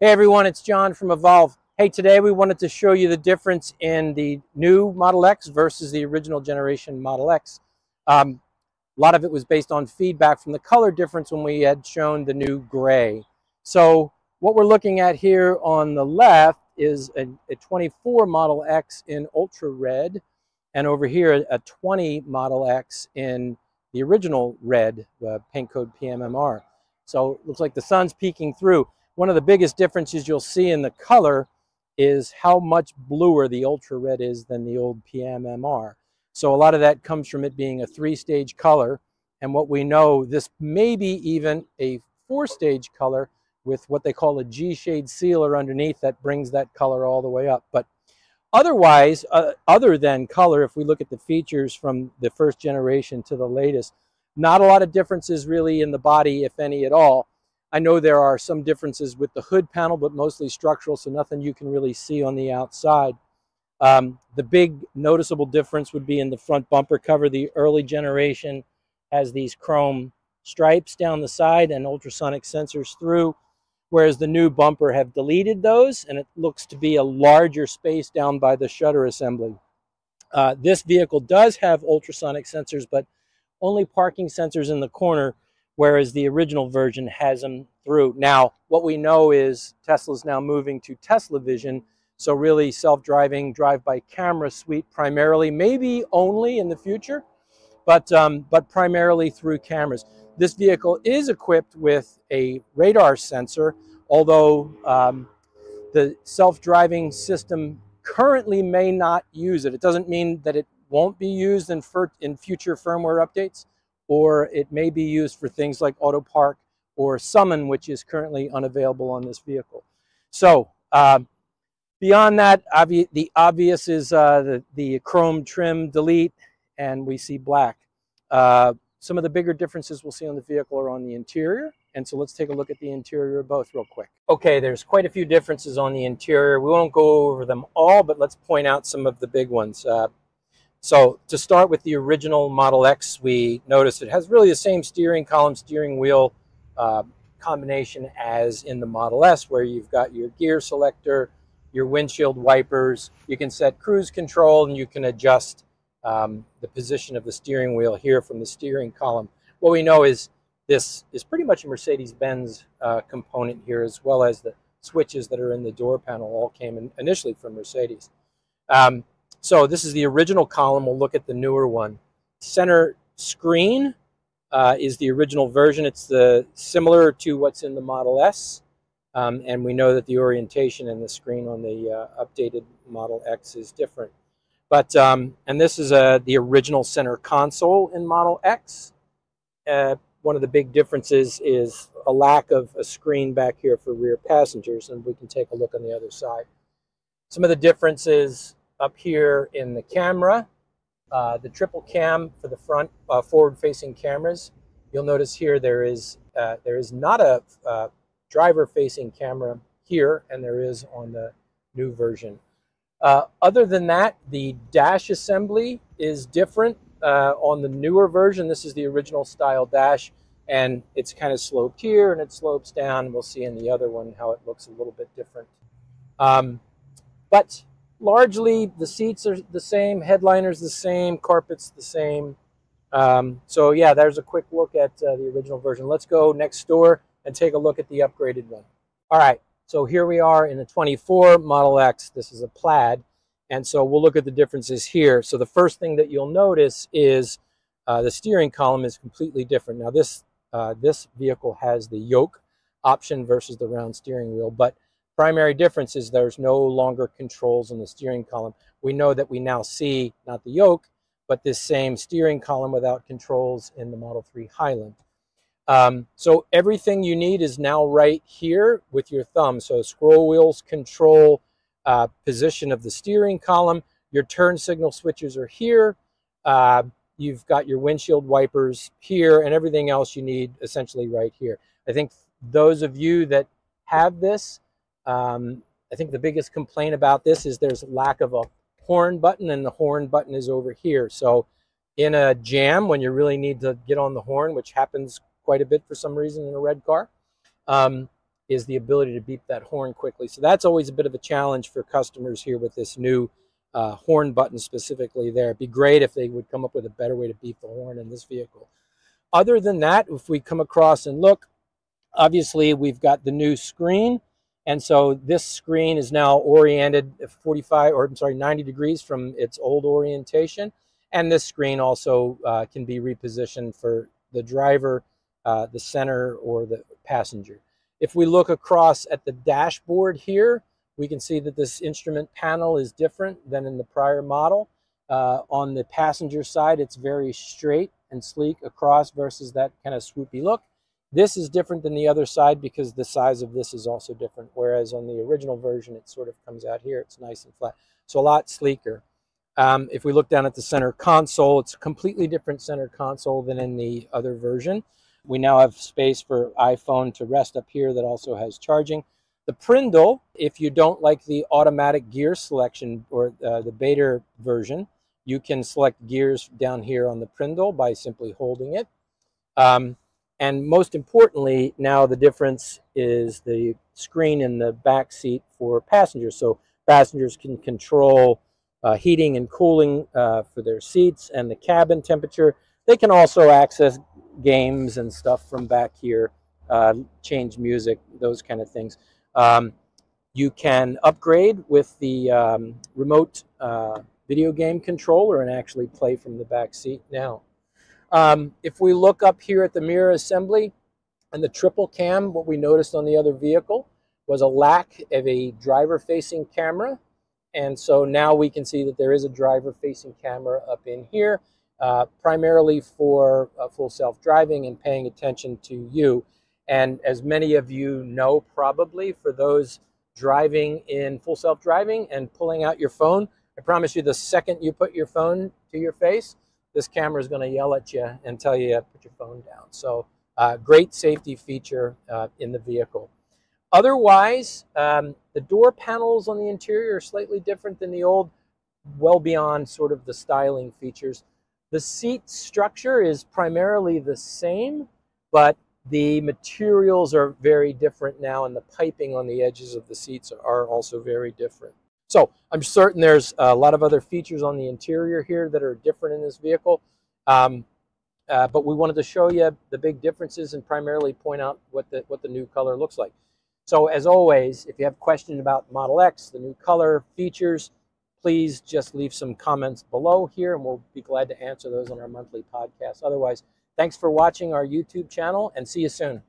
Hey everyone, it's John from Evolve. Hey, today we wanted to show you the difference in the new Model X versus the original generation Model X. A lot of it was based on feedback from the color difference when we had shown the new gray. So what we're looking at here on the left is a 24 Model X in ultra red, and over here a 20 Model X in the original red, paint code PMMR. So it looks like the sun's peeking through. One of the biggest differences you'll see in the color is how much bluer the ultra red is than the old PMMR. So a lot of that comes from it being a 3-stage color, and what we know, this may be even a 4-stage color with what they call a G-shade sealer underneath that brings that color all the way up. But otherwise, other than color, if we look at the features from the first generation to the latest, not a lot of differences really in the body, if any at all. I know there are some differences with the hood panel, but mostly structural, so nothing you can really see on the outside. The big noticeable difference would be in the front bumper cover. The early generation has these chrome stripes down the side and ultrasonic sensors through, whereas the new bumper have deleted those, and it looks to be a larger space down by the shutter assembly. This vehicle does have ultrasonic sensors, but only parking sensors in the corner, whereas the original version has them through. Now, what we know is Tesla's now moving to Tesla Vision, so really self-driving drive-by camera suite primarily, maybe only in the future, but primarily through cameras. This vehicle is equipped with a radar sensor, although the self-driving system currently may not use it. It doesn't mean that it won't be used in future firmware updates, or it may be used for things like auto park or summon, which is currently unavailable on this vehicle. So beyond that, the obvious is the chrome trim delete, and we see black. Some of the bigger differences we'll see on the vehicle are on the interior, and so let's take a look at the interior of both real quick. Okay, there's quite a few differences on the interior. We won't go over them all, but let's point out some of the big ones. So to start with the original Model X, we notice it has really the same steering column, steering wheel combination as in the Model S, where you've got your gear selector, your windshield wipers, you can set cruise control, and you can adjust the position of the steering wheel here from the steering column. What we know is this is pretty much a Mercedes-Benz component here, as well as the switches that are in the door panel all came initially from Mercedes. So this is the original column. We'll look at the newer one. Center screen is the original version. It's similar to what's in the Model S. And we know that the orientation and the screen on the updated Model X is different. But, and this is the original center console in Model X. One of the big differences is a lack of a screen back here for rear passengers, and we can take a look on the other side. Some of the differences up here in the camera, the triple cam for the front forward-facing cameras. You'll notice here there is not a driver-facing camera here, and there is on the new version. Other than that, the dash assembly is different on the newer version. This is the original style dash, and it's kind of sloped here and it slopes down. We'll see in the other one how it looks a little bit different. But largely, the seats are the same, headliner's the same, carpet's the same. So yeah, there's a quick look at the original version. Let's go next door and take a look at the upgraded one. All right, so here we are in the 24 Model X. This is a Plaid, and so we'll look at the differences here. So the first thing that you'll notice is the steering column is completely different. Now this vehicle has the yoke option versus the round steering wheel, but primary difference is there's no longer controls on the steering column. We know that we now see not the yoke, but this same steering column without controls in the Model 3 Highland. So everything you need is now right here with your thumb. So scroll wheels control position of the steering column. Your turn signal switches are here. You've got your windshield wipers here, and everything else you need essentially right here. I think those of you that have this, I think the biggest complaint about this is there's lack of a horn button, and the horn button is over here. So in a jam, when you really need to get on the horn, which happens quite a bit for some reason in a red car, is the ability to beep that horn quickly. So that's always a bit of a challenge for customers here with this new horn button specifically there. It'd be great if they would come up with a better way to beep the horn in this vehicle. Other than that, if we come across and look, obviously we've got the new screen. And so this screen is now oriented 90 degrees from its old orientation. And this screen also can be repositioned for the driver, the center, or the passenger. If we look across at the dashboard here, we can see that this instrument panel is different than in the prior model. On the passenger side, it's very straight and sleek across versus that kind of swoopy look. This is different than the other side because the size of this is also different, whereas on the original version, it sort of comes out here. It's nice and flat, so a lot sleeker. If we look down at the center console, it's a completely different center console than in the other version. We now have space for iPhone to rest up here that also has charging. The Prindle, if you don't like the automatic gear selection or the beta version, you can select gears down here on the Prindle by simply holding it. And most importantly, now the difference is the screen in the back seat for passengers. So passengers can control heating and cooling for their seats and the cabin temperature. They can also access games and stuff from back here, change music, those kind of things. You can upgrade with the remote video game controller and actually play from the back seat now. If we look up here at the mirror assembly and the triple cam, what we noticed on the other vehicle was a lack of a driver-facing camera. And so now we can see that there is a driver-facing camera up in here, primarily for full self-driving and paying attention to you. And as many of you know probably, for those driving in full self-driving and pulling out your phone, I promise you the second you put your phone to your face, this camera is going to yell at you and tell you to put your phone down. So great safety feature in the vehicle. Otherwise, the door panels on the interior are slightly different than the old, well beyond sort of the styling features. The seat structure is primarily the same, but the materials are very different now, and the piping on the edges of the seats are also very different. So I'm certain there's a lot of other features on the interior here that are different in this vehicle, but we wanted to show you the big differences and primarily point out what the new color looks like. So as always, if you have questions about Model X, the new color, features, please just leave some comments below here, and we'll be glad to answer those on our monthly podcast. Otherwise, thanks for watching our YouTube channel, and see you soon.